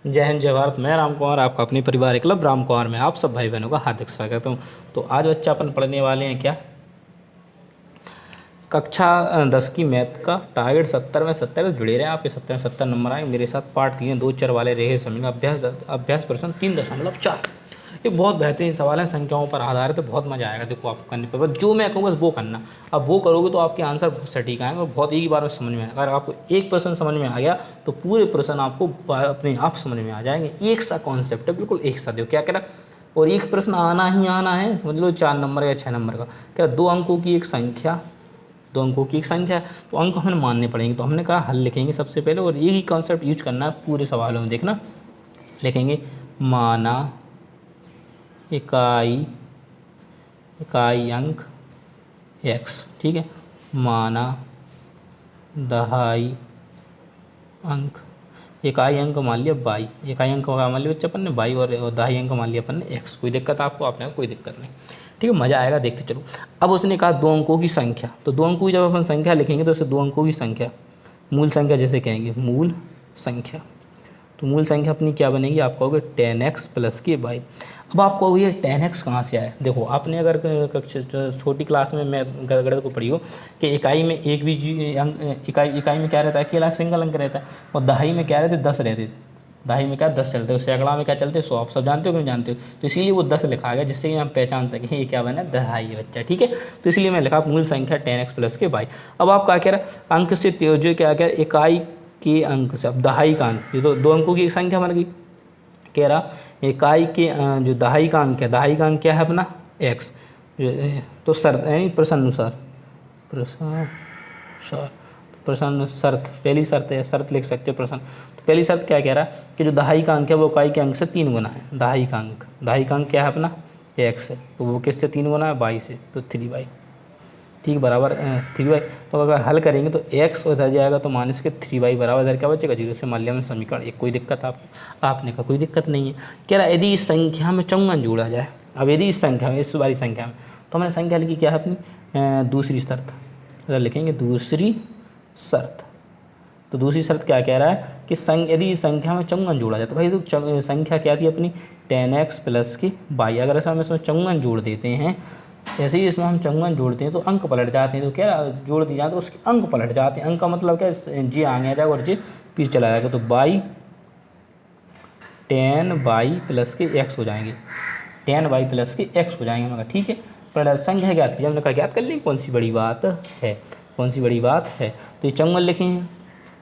जय हिंद जय भारत। मैं राम कुमार आपका अपने परिवार क्लब राम कुमार में आप सब भाई बहनों का हार्दिक स्वागत हूँ। तो आज बच्चा अपन पढ़ने वाले हैं क्या, कक्षा 10 की मैथ का टारगेट 70 में 70 जुड़े रहे। आपके 70 में 70 नंबर आए मेरे साथ। पार्ट 3 2 चर वाले रहे समय का अभ्यास प्रश्न 3.4। ये बहुत बेहतरीन सवाल है, संख्याओं पर आधारित है, बहुत मजा आएगा। देखो आपको करने पर बस जो मैं कहूँगा बस वो करना। अब वो करोगे तो आपके आंसर बहुत सटीक आएंगे और बहुत एक ही बार में समझ में आएगा। अगर आपको एक प्रश्न समझ में आ गया तो पूरे प्रश्न आपको अपने आप समझ में आ जाएंगे। एक सा कॉन्सेप्ट है, बिल्कुल एक सा। देखो क्या कह रहा, और एक प्रश्न आना ही आना है, समझ लो 4 नंबर या 6 नंबर का। क्या 2 अंकों की एक संख्या, 2 अंकों की एक संख्या है तो अंक हमें मानने पड़ेंगे। तो हमने कहा हल लिखेंगे सबसे पहले, और यही कॉन्सेप्ट यूज करना है पूरे सवालों में। देखना, लिखेंगे माना इकाई अंक x, ठीक है। माना दहाई अंक, इकाई अंक मान लिया y, इकाई अंक मान लिया बच्चा अपन ने y, और दहाई अंक मान लिया अपन ने x। कोई दिक्कत आपको? आपने कोई दिक्कत नहीं, ठीक है, मज़ा आएगा, देखते चलो। अब उसने कहा 2 अंकों की संख्या, तो 2 अंकों की जब अपन संख्या लिखेंगे तो उसे 2 अंकों की संख्या, मूल संख्या जैसे कहेंगे, मूल संख्या। तो मूल संख्या अपनी क्या बनेगी, आप कहोगे 10x प्लस के y। अब आप कहोगे ये 10x कहाँ से आया? देखो आपने अगर कक्षा छोटी क्लास में मैं गणित को पढ़ी हो कि इकाई में एक भी इकाई में क्या रहता है, अकेला सिंगल अंक रहता है, और दहाई में क्या रहते, 10 रहते। दहाई में क्या 10 चलते हो, सैकड़ा में क्या चलते 100। आप सब जानते हो कि नहीं जानते हो? तो इसीलिए वो 10 लिखा गया, जिससे कि हम पहचान सकें ये क्या बना, दहाई है बच्चा, ठीक है। तो इसलिए मैं लिखा मूल संख्या 10x प्लस के y। अब आप क्या कह रहा है, अंक से जो क्या कह रहा है, इकाई के अंक से, अब दहाई का अंक, ये तो 2 अंकों की एक संख्या बन गई। कह रहा इकाई के जो दहाई का अंक है, दहाई का अंक क्या है अपना x। तो शर्त यानी प्रश्नानुसार, प्रश्न शर्त, पहली शर्त है, शर्त लिख सकते हो प्रश्न। तो पहली शर्त क्या कह रहा है कि जो दहाई का अंक है वो इकाई के अंक से 3 गुना है। दहाई का अंक क्या है अपना x है, तो वो किससे 3 गुना है, y से, तो 3y, ठीक बराबर 3y। तो अगर हल करेंगे तो x उधर जाएगा तो माइनस के 3y बराबर इधर क्या बचेगा, 0 से मान लिया हमने समीकरण 1। कोई दिक्कत आपने कहा कोई दिक्कत नहीं है। कह रहा यदि इस संख्या में चौगुन जोड़ा जाए, अब यदि इस संख्या में, इस वाली संख्या में, तो हमने संख्या लिखी क्या है अपनी दूसरी शर्त। अगर लिखेंगे दूसरी शर्त, तो दूसरी शर्त क्या कह रहा है कि यदि इस संख्या में चौगुन जोड़ा जाए, तो भाई तो संख्या क्या थी अपनी 10x प्लस की y। अगर ऐसा हम इसमें चौगुन जोड़ देते हैं, ऐसे ही इसमें हम चौगुन जोड़ते हैं तो अंक पलट जाते हैं। तो क्या जोड़ दिया जाए तो उसके अंक पलट जाते हैं। अंक का मतलब क्या, जी आगे आ जाएगा और जी पीछे चला जाएगा। तो y 10y प्लस के x हो जाएंगे, 10y प्लस के x हो जाएंगे। मगर ठीक है, पर संख्या ज्ञात की, हमने कहा ज्ञात कर ली, कौन सी बड़ी बात है, कौन सी बड़ी बात है। तो ये चौगुन लिखे हैं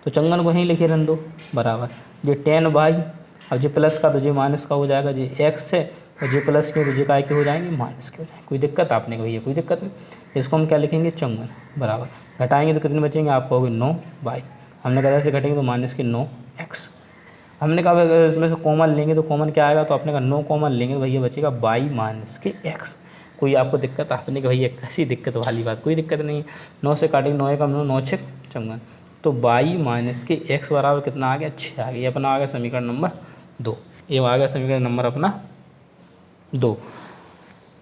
तो चौगुन को यहीं लिखे रहने दो बराबर, ये 10y, अब जो प्लस का तो जो माइनस का हो जाएगा, जी x है, और जे प्लस के तो जे काय के हो जाएंगे, माइनस के हो जाएंगे। कोई दिक्कत आपने को भैया, कोई दिक्कत नहीं। इसको हम क्या लिखेंगे, चौगुन बराबर, घटाएंगे तो कितने बचेंगे, आप कहोगे 9y। हमने कहा से घटेंगे तो माइनस के 9x। हमने कहा अगर इसमें से कॉमन लेंगे तो कॉमन क्या आएगा, तो आपने कहा 9 कॉमन लेंगे तो भैया बचेगा y माइनस के x। कोई आपको दिक्कत? आपने कहा भैया कैसी दिक्कत वाली बात, कोई दिक्कत नहीं। 9 से काटेंगे, 9 कम 9 6 चौगुन, तो y माइनस के x बराबर कितना आ गया, 6 आ गया। अपना आ गया समीकरण नंबर 2। ये आ गया समीकरण नंबर अपना 2,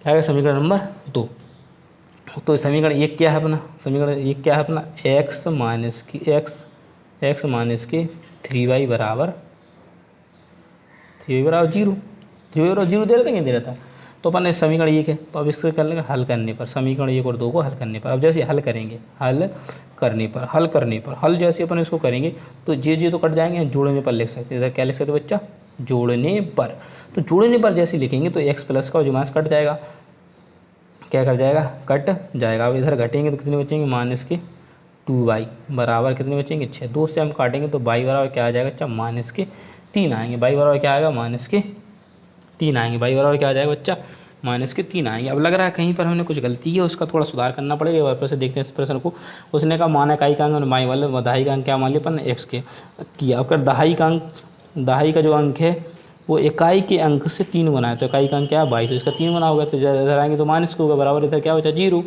क्या है समीकरण नंबर 2। तो समीकरण 1 क्या है अपना, समीकरण 1 क्या है अपना, x माइनस के 3y बराबर 0। 3y बराबर 0 दे रहा था कि नहीं दे रहा था? तो अपन इस समीकरण 1 है, तो अब इससे कर लेंगे हल करने पर, समीकरण 1 और 2 को हल करने पर। अब जैसे हल करेंगे, हल करने पर हल जैसे अपन इसको करेंगे तो जे तो कट जाएंगे, जोड़ने पर लिख सकते हैं। इधर क्या लिख सकते बच्चा, जोड़ने पर। तो जोड़ने पर जैसे लिखेंगे तो x प्लस का जो माइनस कट जाएगा, क्या कट जाएगा, कट जाएगा। अब इधर घटेंगे तो कितने बचेंगे, माइनस के 2y बराबर कितने बचेंगे, 6। 2 से हम काटेंगे तो y बराबर क्या आ जाएगा, बच्चा माइनस के 3 आएंगे। y बराबर क्या आएगा, माइनस के 3 आएंगे। y बराबर क्या आ जाएगा बच्चा, माइनस के 3 आएंगे। अब लग रहा है कहीं पर हमने कुछ गलती है, उसका थोड़ा सुधार करना पड़ेगा। वापस से देखते हैं इस प्रश्न को। उसने कहा माना इकाई का अंक माई वाले दहाई का अंक क्या मान लिया अपन x के किया। अब दहाई का जो अंक है वो इकाई के अंक से 3 गुना है, तो इकाई का अंक क्या है 22, तो इसका 3 गुना होगा, तो इधर आएंगे तो माइनस के होगा बराबर, इधर क्या बचा 0।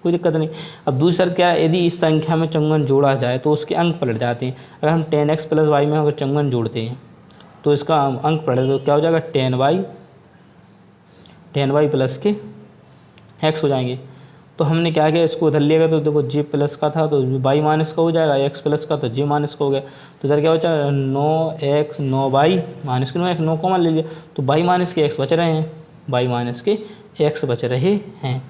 कोई दिक्कत नहीं। अब दूसरी शर्त क्या है, यदि इस संख्या में चौगुन जोड़ा जाए तो उसके अंक पलट जाते हैं। अगर हम 10x प्लस y में अगर चौगुन जोड़ते हैं तो इसका अंक पलटे तो क्या हो जाएगा, 10y प्लस के x हो जाएंगे। तो हमने क्या किया, इसको उधर लिएगा तो देखो जे प्लस का था तो वाई माइनस का हो जाएगा, एक्स प्लस का तो जे माइनस का हो गया। तो इधर क्या बचा, 9x 9 वाई माइनस के 9x 9 कॉमन ले लिया तो वाई माइनस के एक्स बच रहे हैं, वाई माइनस के एक्स बच रहे हैं।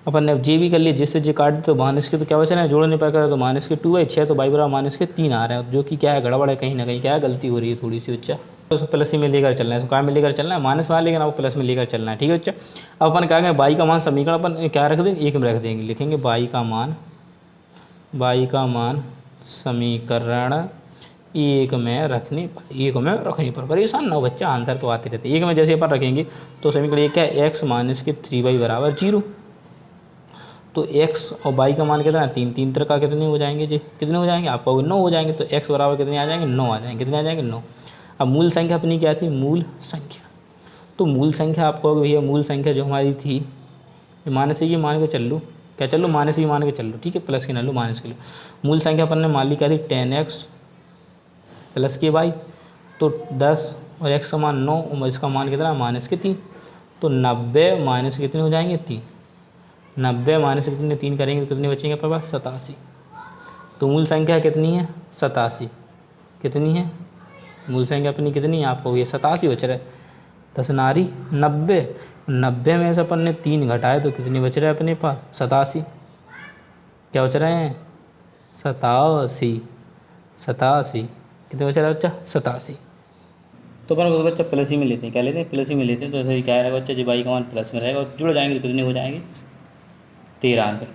अपन ने अब जे भी कर लिया, जिससे जे काट दे तो माइनस के तो क्या बच रहे हैं, जोड़ने पर करें तो माइनस के 2 है 6 तो वाई बराबर माइनस के 3 आ रहे हैं, जो कि क्या है गड़बड़ है, कहीं ना कहीं क्या है गलती हो रही है थोड़ी सी बच्चा। तो उसको प्लस ही में लेकर चलना है, इसको कहाँ में लेकर चलना है, माइनस में, लेकिन आपको प्लस में लेकर चलना है, ठीक है बच्चा। अब अपन क्या करेंगे, बाई का मान समीकरण अपन क्या रख देंगे, एक में रख देंगे, लिखेंगे बाई का मान समीकरण एक में रखने पर, परेशान ना हो बच्चा, आंसर तो आते रहते हैं। एक में जैसे अपन रखेंगे तो समीकरण एक क्या है, एक्स माइनस के 3y बराबर 0। तो x और y का मान कितना है, 3 3 तरह का कितने हो जाएंगे जी, कितने हो जाएंगे, आपको 9 हो जाएंगे। तो x बराबर कितने आ जाएंगे, 9 आ जाएंगे, कितने आ जाएंगे 9। अब मूल संख्या अपनी क्या थी, मूल संख्या, तो मूल संख्या आपको भैया मूल संख्या जो हमारी थी, माइनस से ये मान के चल लो, क्या चल लो, माइनस ही मान के चल लो, ठीक है, प्लस के ना लो, माइनस के लो। मूल संख्या अपन ने मान ली क्या थी, 10x प्लस के वाई, तो 10 और x का मान 9 और इसका मान कितना माइनस के 3, तो 90 माइनस कितने हो जाएंगे 3, 90 माइनस कितने 3 करेंगे तो कितने बचेंगे अपने पास 87। तो मूल संख्या कितनी है 87, कितनी है मूल संख्या अपनी कितनी है, आपको ये 87 बच रहा है। 10 नारी 90, 90 में से अपन ने 3 घटाए तो कितने बच रहे हैं अपने पास 87, क्या बच रहे हैं 87, कितने बच रहा है बच्चा 87। तो अपन को बच्चा प्लस ही में लेते हैं, क्या लेते हैं प्लस ही में लेते हैं। तो ऐसे क्या रहेगा बच्चा, जी बाई का मान प्लस में रहेगा और जुड़ जाएंगे तो कितने हो जाएंगे 93,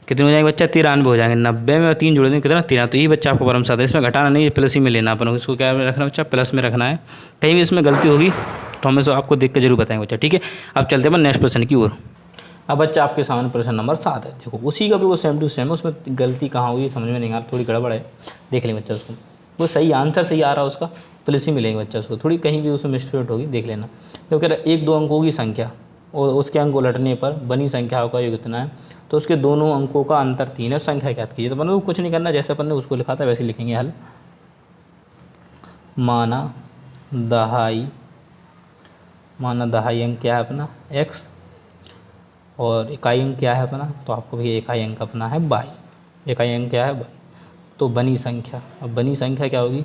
कितने हो जाएंगे बच्चा 93 हो जाएंगे। 90 में और 3 जोड़ देंगे कितना 13, तो यही बच्चा आपको परम साथ है, इसमें घटाना नहीं है, प्लस ही में लेना अपन, इसको क्या रखना बच्चा प्लस में रखना है। कहीं भी इसमें गलती होगी तो हम इसको आपको देख कर जरूर बताएंगे बच्चा, ठीक है। अब चलते हैं नेक्स्ट प्रश्न की ओर। अब बच्चा आपके सामने प्रश्न नंबर 7 है, देखो उसी का भी वो सेम टू सेम है, उसमें गलती कहाँ हुई समझ में नहीं आ रहा, थोड़ी गड़बड़ है, देख लेंगे बच्चा उसको, वो सही आंसर सही आ रहा है उसका, प्लस ही मिलेंगे बच्चा उसको, थोड़ी कहीं भी उसमें मिस्टेक होगी देख लेना। तो कह रहा 1 2 अंकों की संख्या और उसके अंक उलटने पर बनी संख्याओं का योग कितना है, तो उसके दोनों अंकों का अंतर 3 है, संख्या ज्ञात कीजिए। तो अपन को कुछ नहीं करना, जैसे अपन ने उसको लिखा था वैसे लिखेंगे हल। माना दहाई अंक क्या है अपना x और इकाई अंक क्या है अपना, तो आपको भी इकाई अंक अपना है y, इकाई अंक क्या है y। तो बनी संख्या, अब बनी संख्या क्या होगी,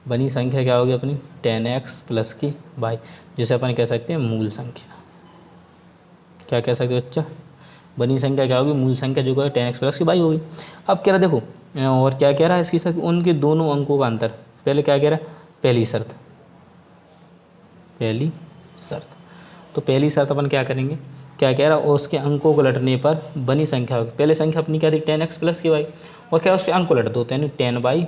बनी संख्या क्या होगी अपनी 10x प्लस की y, जिसे अपन कह सकते हैं मूल संख्या, क्या कह सकते हैं बच्चा, बनी संख्या क्या होगी मूल संख्या जो है 10x प्लस की y होगी। अब कह रहा देखो और क्या कह रहा है इसकी शर्त, उनके दोनों अंकों का अंतर, पहले क्या कह रहा है पहली शर्त, तो पहली शर्त अपन क्या करेंगे, क्या कह रहा है उसके अंकों को लटने पर बनी संख्या होगी, पहले संख्या अपनी क्या थी 10x प्लस की y, और क्या उसके अंक को लट दो यानी 10y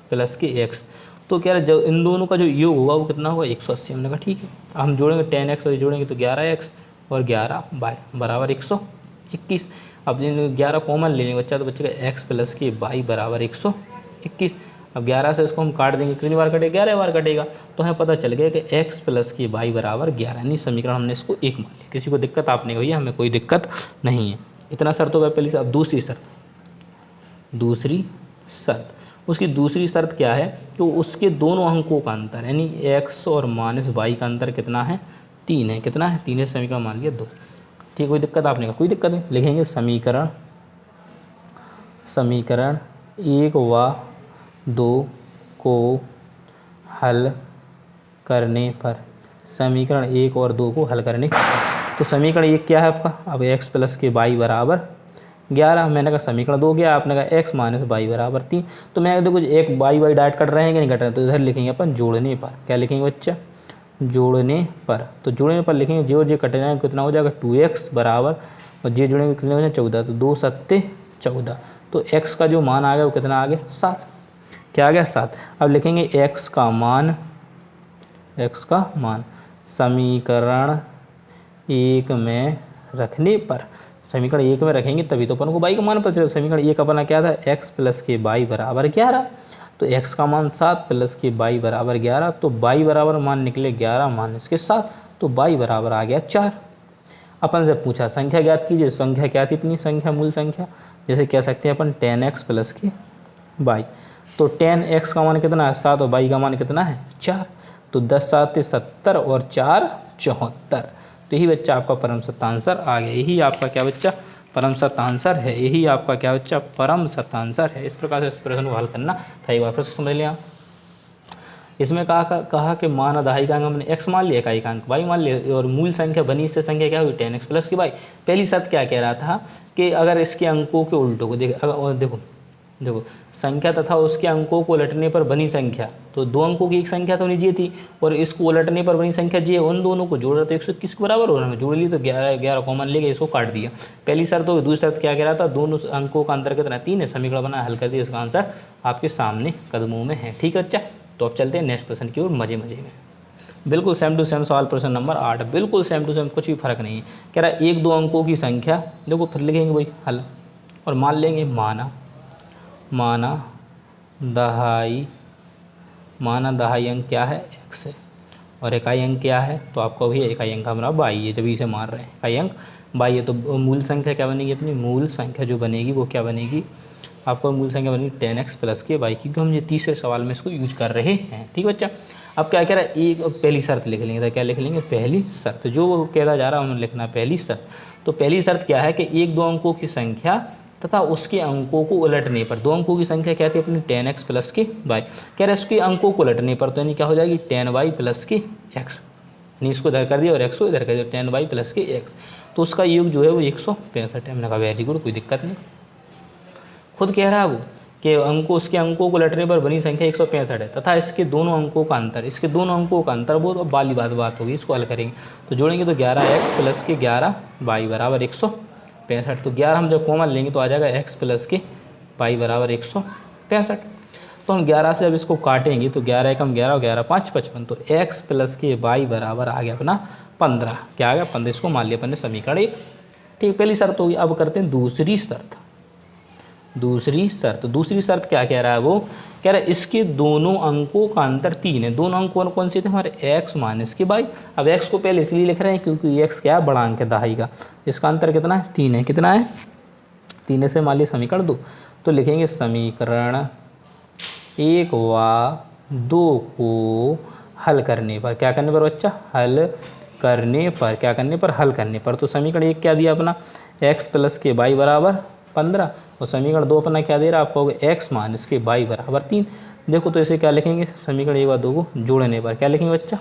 प्लस की x। तो क्या जब इन दोनों का जो योग होगा वो कितना होगा 180। हमने कहा ठीक है, हम जोड़ेंगे 10x और जोड़ेंगे तो 11x और 11y बराबर 121। अब 11 कॉमन ले लेंगे बच्चा, तो बच्चे का x प्लस की y बराबर 121। अब 11 से इसको हम काट देंगे, कितनी बार कटेगा 11 बार कटेगा, तो हमें पता चल गया कि x प्लस की y बराबर 11, यानी समीकरण हमने इसको 1 मान लिया। किसी को दिक्कत आपने भैया, हमें कोई दिक्कत नहीं है। इतना शर्त होगा पहली से। अब दूसरी शर्त, उसकी दूसरी शर्त क्या है, तो उसके दोनों अंकों का अंतर यानी x और माइनस y का अंतर कितना है 3 है, कितना है 3 है, समीकरण मान लिया 2। ठीक, कोई दिक्कत आपने कहा कोई दिक्कत नहीं, लिखेंगे समीकरण 1 व 2 को हल करने पर, समीकरण 1 और 2 को हल करने, तो समीकरण 1 क्या है आपका, अब x प्लस के y बराबर 11, मैंने कहा समीकरण 2 क्या, आपने कहा x माइनस y बराबर 3। तो मैं देखो एक y डायरेक्ट कट रहे हैं कि नहीं कट रहे हैं, तो इधर लिखेंगे अपन जोड़ने पर, क्या लिखेंगे बच्चा जोड़ने पर, तो जोड़ने पर लिखेंगे जो जे कट जाएंगे कितना हो जाएगा 2x बराबर, और जे जोड़ेंगे कितने हो जाए 14, तो 2 7 14, तो x का जो मान आ गया वो कितना आ गया 7, क्या आ गया 7। अब लिखेंगे x का मान समीकरण 1 में रखने पर, समीकरण 1 में रखेंगे तभी तो अपन को y का मान पता चलेगा। समीकरण 1 अपना क्या था x प्लस के y बराबर 11, तो x का मान 7 प्लस के y बराबर 11, तो y बराबर मान निकले 11 माइनस के 7, तो y बराबर आ गया 4। अपन से पूछा संख्या ज्ञात कीजिए, संख्या क्या थी अपनी संख्या मूल संख्या, जैसे कह सकते हैं अपन 10x प्लस की y, तो 10x का मान कितना है 7 और y का मान कितना है 4, तो 10 7 70 और 4 74, तो तो यही बच्चा आपका परम सत्य आंसर आ गया। यही आपका क्या बच्चा परम सत्य आंसर है। यही आपका क्या बच्चा परम सत्य आंसर है। इस प्रकार से इस प्रश्न को हल करना था। एक बार फिर से समझ लिया। इसमें कहा कि मान आधाई का अंक हमने x मान लिया, इकाई का अंक y मान लिया और मूल संख्या बनी इससे संख्या क्या हुई 10x प्लस की y। पहली शर्त क्या कह रहा था कि अगर इसके अंकों के उल्टों को देखो संख्या तथा उसके अंकों को उलटने पर बनी संख्या, तो दो अंकों की एक संख्या तो नहीं थी और इसको उलटने पर बनी संख्या जी, उन दोनों को जोड़ रहा तो 121 के बराबर हो रहा है। जोड़ ली तो 11 कॉमन लेके इसको काट दिया। पहली शर्त हो। दूसरी शर्त क्या कह रहा था, दोनों अंकों का अंतर कितना 3 है। समीकरण बना हल कर दिया। इसका आंसर आपके सामने कदमों में है। ठीक है बच्चा, तो अब चलते हैं नेक्स्ट प्रश्न की ओर मजे में। बिल्कुल सेम टू सेम सवाल प्रश्न नंबर 8, बिल्कुल सेम टू सेम, कुछ भी फर्क नहीं है। कह रहा है एक दो अंकों की संख्या, देखो फिर लिखेंगे वही हल और मान लेंगे माना दहाई अंक क्या है x है और इकाई अंक क्या है, तो आपका वही इकाई अंक हमारा y है। जब इसे मान रहे हैं इकाई अंक y है तो मूल संख्या क्या बनेगी, अपनी मूल संख्या जो बनेगी वो क्या बनेगी, आपका मूल संख्या बनेगी 10x प्लस के y, क्योंकि हम ये तीसरे सवाल में इसको यूज कर रहे हैं। ठीक बच्चा, अब क्या कह रहा है, एक पहली शर्त लिख लेंगे। तो क्या लिख लेंगे, पहली शर्त जो वो कहता जा रहा है हमें लिखना पहली शर्त। तो पहली शर्त क्या है कि एक दो अंकों की संख्या तथा उसके अंकों को उलटने पर, दो अंकों की संख्या क्या थी अपनी 10x प्लस के y, कह रहे हैं उसके अंकों को उलटने पर तो यानी क्या हो जाएगी 10y प्लस के x, यानी इसको इधर कर दिया और x को इधर कर दिया 10y प्लस के x, तो उसका योग जो है वो 165 है। मैंने कहा वेरी गुड, कोई दिक्कत नहीं। खुद कह रहा है वो कि उसके अंकों को उलटने पर बनी संख्या 165 है तथा इसके दोनों अंकों का अंतर, वो अब वाली बात होगी, इसको हल करेंगे तो जोड़ेंगे तो 11x प्लस के 11y बराबर 165। तो 11 हम जब कॉमन लेंगे तो आ जाएगा x प्लस के y बराबर 165। तो हम 11 से अब इसको काटेंगे तो 11 एकम 11 और 11 5 55, तो x प्लस के y बराबर आ गया अपना 15। क्या आ गया 15, इसको मान लिया अपन ने समीकरण 1। ठीक, पहली शर्त होगी। अब करते हैं दूसरी शर्त। दूसरी शर्त क्या कह रहा है, वो कह रहा है इसके दोनों अंकों का अंतर 3 है। दोनों अंक कौन से थे हमारे, x माइनस के y। अब x को पहले इसलिए लिख रहे हैं क्योंकि x क्या है, बड़ा अंक है दहाई का। इसका अंतर कितना है, 3 है। कितना है, 3 से मान लिया समीकरण 2। तो लिखेंगे समीकरण 1 व 2 को हल करने पर, क्या करने पर बच्चा, हल करने पर, तो समीकरण 1 क्या दिया अपना, x प्लस के y बराबर 15 और समीकरण 2 अपना क्या दे रहा है आपको, x माइनस के y बराबर 3। देखो तो इसे क्या लिखेंगे, समीकरण 1 व 2 को जोड़ने पर, क्या लिखेंगे बच्चा,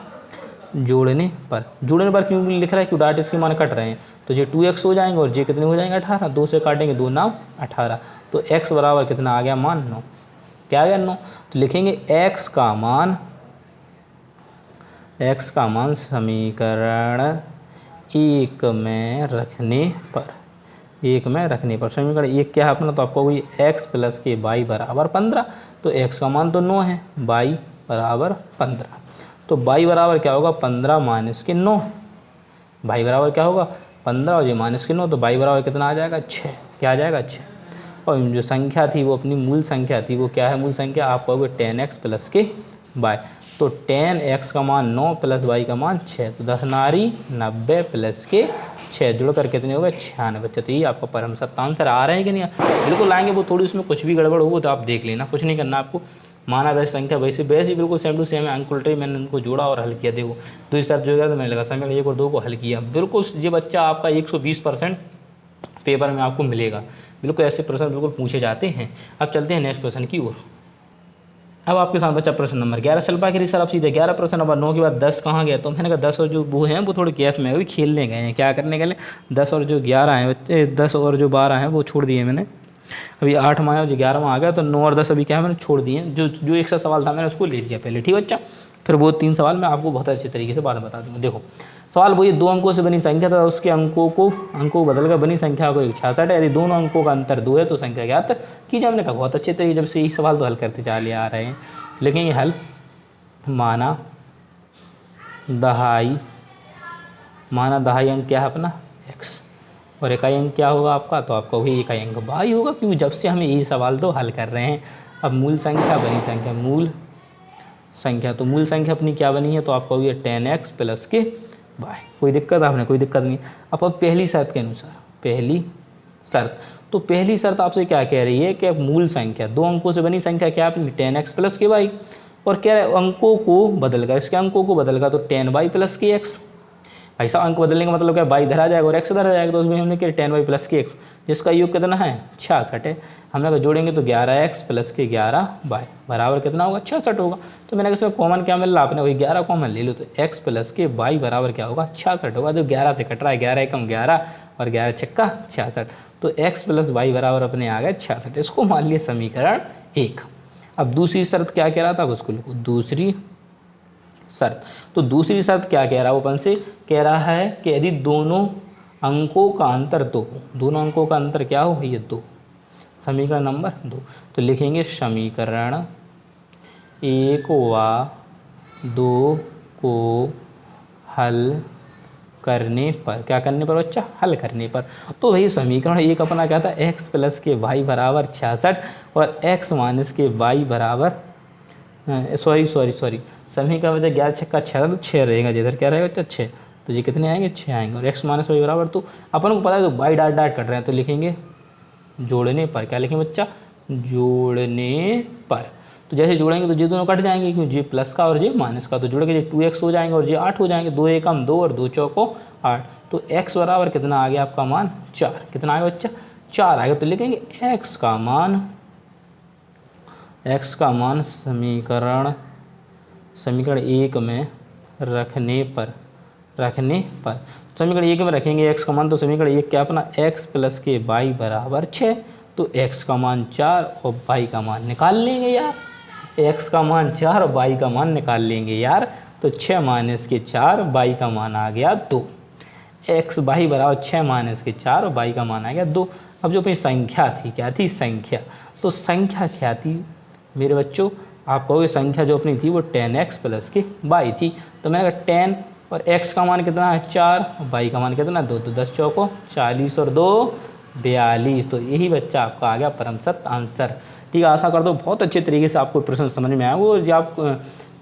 जोड़ने पर क्यों लिख रहा है, क्यों डाट इसके मान कट रहे हैं, तो ये 2x हो जाएंगे और जे कितने हो जाएंगे 18, 2 से काटेंगे 2 9 18, तो x बराबर कितना आ गया, मान 9। क्या आ गया 9, तो लिखेंगे x का मान समीकरण 1 में रखने पर, समीकरण 1 क्या है अपना, तो आपको वही x प्लस के y बराबर 15, तो x का मान तो 9 है, y बराबर 15, तो y बराबर क्या होगा 15 माइनस के 9, y बराबर क्या होगा 15 और ये माइनस के 9, तो y बराबर कितना आ जाएगा 6। क्या आ जाएगा 6। और जो संख्या थी वो अपनी मूल संख्या थी, वो क्या है मूल संख्या, आप कहोगे 10x प्लस के y, तो 10x का मान 9 प्लस y का मान 6, तो 10 नारी 90 प्लस के 6 जुड़कर कितने हो गए 96 बच्चे। तो ये आपका परम सत्य आंसर आ रहे हैं कि नहीं, बिल्कुल आएंगे। वो थोड़ी उसमें कुछ भी गड़बड़ हो तो आप देख लेना, कुछ नहीं करना आपको। माना वैसे संख्या वैसे बिल्कुल सेम टू सेम है, अंक उल्टे मैंने उनको जोड़ा और हल किया। देखो दूसरी शर्त जो है तो मैंने लगा समीकरण 1 और 2 को हल किया। बिल्कुल ये बच्चा आपका 120% पेपर में आपको मिलेगा। बिल्कुल ऐसे प्रश्न बिल्कुल पूछे जाते हैं। अब चलते हैं नेक्स्ट प्रश्न की ओर। अब आपके साथ बच्चा प्रश्न नंबर 11 सल्पा के सर आप सीधे 11 प्रश्न नंबर 9 के बाद 10 कहाँ गया, तो मैंने कहा 10 और जो वो हैं वो थोड़े गैप में अभी खेलने गए हैं। क्या करने गए, 10 और जो 11 हैं बच्चे, 10 और जो 12 हैं वो छोड़ दिए मैंने। अभी 8 में आया, जो 11 में आ गया, तो 9 और 10 अभी क्या है मैंने छोड़ दिए। जो एक सा सवाल था मैंने उसको ले लिया पहले। ठीक बच्चा, फिर वो 3 सवाल मैं आपको बहुत अच्छे तरीके से बाद में बता दूँगा। देखो सवाल वही, 2 अंकों से बनी संख्या था, उसके अंकों को बदलकर बनी संख्या को 66 है। यदि दोनों अंकों का अंतर 2 है तो संख्या ज्ञात कीजिए। हमने कहा बहुत अच्छे तरीके, जब से यही सवाल तो हल करते चले आ रहे हैं। लिखेंगे हल, माना दहाई अंक क्या है अपना x और इकाई अंक क्या होगा आपका, तो आपका वही इकाई अंक y होगा, क्योंकि जब से हमें यही सवाल तो हल कर रहे हैं। अब मूल संख्या बनी संख्या, तो मूल संख्या अपनी क्या बनी है, तो आपका वही 10x प्लस के y। कोई दिक्कत आपने, कोई दिक्कत नहीं। अब पहली शर्त के अनुसार, पहली शर्त आपसे क्या कह रही है कि अब मूल संख्या 2 अंकों से बनी संख्या क्या अपनी 10x प्लस के y, और क्या है अंकों को बदलकर, इसके अंकों को बदलकर तो 10y प्लस के x। भाई साहब अंक बदलने का मतलब क्या, बाई इधर आ जाएगा और एक्स इधर आ जाएगा, तो उसमें हमने किया 10y प्लस के एक्स, जिसका योग कितना है 66 है। हम लोग जोड़ेंगे तो 11x प्लस के 11y बराबर कितना होगा 66 होगा। तो मैंने कहा कॉमन क्या मिल रहा, आपने वही 11 कॉमन ले लो, तो x प्लस के y बराबर क्या होगा 66 होगा। तो 11 से कट रहा है, 11 एकम 11 और 11 छक्का 66, तो x प्लस y बराबर अपने आ गए 66। इसको मान लिया समीकरण 1। अब दूसरी शर्त क्या कह रहा था, अब उसको लिखो दूसरी शर्त। तो दूसरी शर्त क्या कह रहा है, वो अपन से कह रहा है कि यदि दोनों अंकों का अंतर 2, दोनों अंकों का अंतर क्या हो, ये 2, समीकरण नंबर 2। तो लिखेंगे समीकरण 1 व 2 को हल करने पर, क्या करने पर बच्चा, हल करने पर। तो भाई समीकरण 1 अपना क्या था, x प्लस के y बराबर 66 और x माइनस के y बराबर सॉरी समीकरण बचा 11 छक्का 6, तो 6 रहेगा, जिधर क्या रहेगा बच्चा 6, तो ये कितने आएंगे 6 आएंगे, और x माइनस वाई बराबर, तो अपन को पता है तो बाई डाट डाट कट रहे हैं, तो लिखेंगे जोड़ने पर, क्या लिखेंगे बच्चा, जोड़ने पर। तो जैसे जोड़ेंगे तो ये दोनों कट जाएंगे, क्यों जे प्लस का और जे माइनस का, तो जोड़ के जे 2x हो जाएंगे और जे 8 हो जाएंगे, 2 एकम 2 और 2 चौको 8, तो x बराबर कितना आ गया आपका मान 4, कितना आएगा बच्चा 4 आएगा। तो लिखेंगे x का मान समीकरण 1 में रखने पर समीकरण 1 में रखेंगे x का मान, तो समीकरण 1 क्या अपना x प्लस के y बराबर 6, तो x का मान 4 और y का मान निकाल लेंगे यार, x का मान 4 और y का मान निकाल लेंगे यार, तो 6 माइनस के 4 y का मान आ गया 2, x y बराबर 6 माइनस के 4 और y का मान आ गया 2। अब जो अपनी संख्या थी, क्या थी संख्या, तो संख्या क्या थी मेरे बच्चों, आप कहोगे संख्या जो अपनी थी वो 10x प्लस के y थी, तो मैंने कहा 10 और x का मान कितना है 4 और y का मान कितना 2, तो 10 चौको 40 और 2 42, तो यही बच्चा आपका आ गया परम सत्य आंसर। ठीक है, आशा करता हूँ बहुत अच्छे तरीके से आपको प्रश्न समझ में आया, वो जब आप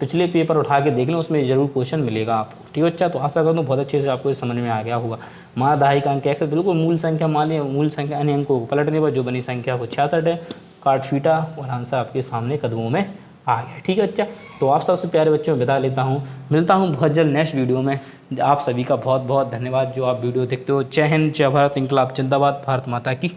पिछले पेपर उठा के देख लें उसमें ज़रूर क्वेश्चन मिलेगा आपको। ठीक है बच्चा, तो आशा करता हूँ बहुत अच्छे से आपको समझ में आ गया होगा। माना दहाई का अंक x, बिल्कुल मूल संख्या मान लिया, मूल संख्या अन्य अंकों को पलटने पर जो बनी संख्या वो 66 है, काट फीटा और आंसर आपके सामने कदमों में आ गया। ठीक है बच्चा, तो आप सबसे प्यारे बच्चों में बता लेता हूँ, मिलता हूँ बहुत जल्द नेक्स्ट वीडियो में। आप सभी का बहुत बहुत धन्यवाद जो आप वीडियो देखते हो। जय हिंद, जय भारत, इंकलाब जिंदाबाद, भारत माता की